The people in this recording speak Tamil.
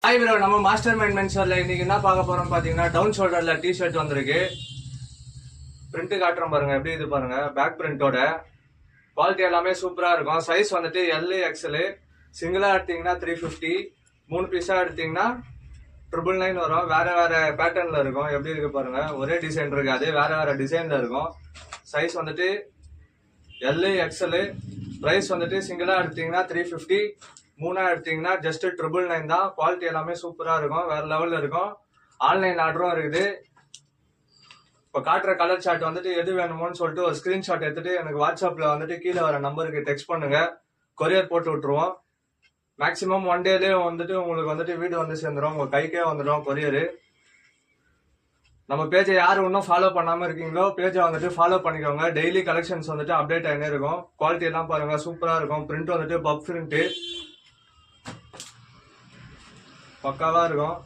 ஹாய் ப்ரோ, நம்ம மாஸ்டர் மைண்ட் மென்ஷன்ல இன்னைக்கு என்ன பார்க்க போறோம் பாத்தீங்கன்னா, டவுன் ஷோல்டர்ல டிஷர்ட் வந்திருக்கு. பிரிண்ட் காட்டுறோம் பாருங்க, எப்படி இது பாருங்க. பேக் பிரிண்டோட குவாலிட்டி எல்லாமே சூப்பரா இருக்கும். சைஸ் வந்துட்டு எல் எக்ஸ்எல். சிங்கிளா எடுத்தீங்கன்னா 350, 3 பீஸா எடுத்தீங்கன்னா 999 வரும். வேற வேற பேட்டர்ன்ல இருக்கும். எப்படி இருக்கு பாருங்க, ஒரே டிசைன் இருக்காது, வேற வேற டிசைன்ல இருக்கும். சைஸ் வந்துட்டு எல் எக்ஸ்எல். பிரைஸ் வந்துட்டு சிங்கிளா எடுத்தீங்கன்னா 350, 3 எடுத்தீங்கன்னா ஜஸ்ட் 999 தான். குவாலிட்டி எல்லாமே சூப்பரா இருக்கும், வேற லெவல்ல இருக்கும். ஆன்லைன் ஆர்டரும் இருக்குது. இப்போ காட்டுற கலர் சார்ட் வந்துட்டு எது வேணுமோன்னு சொல்லிட்டு ஒரு ஸ்கிரீன்ஷாட் எடுத்துட்டு எனக்கு வாட்ஸ்அப்ல வந்துட்டு கீழே வர நம்பருக்கு டெக்ஸ்ட் பண்ணுங்க. கொரியர் போட்டு விட்டுருவோம். மேக்ஸிமம் 1 டேலேயே வந்துட்டு உங்களுக்கு வந்துட்டு வீடு வந்து சேர்ந்துடும், உங்க கைக்கே வந்துடும் கொரியரு. நம்ம பேஜை யாரு இன்னும் ஃபாலோ பண்ணாம இருக்கீங்களோ பேஜை வந்துட்டு ஃபாலோ பண்ணிக்கோங்க. டெய்லி கலெக்ஷன்ஸ் வந்துட்டு அப்டேட் ஆகினே இருக்கும். குவாலிட்டி எல்லாம் பாருங்க, சூப்பரா இருக்கும். பிரிண்ட் வந்துட்டு பப் பிரிண்ட் பக்காவா இருக்கும்.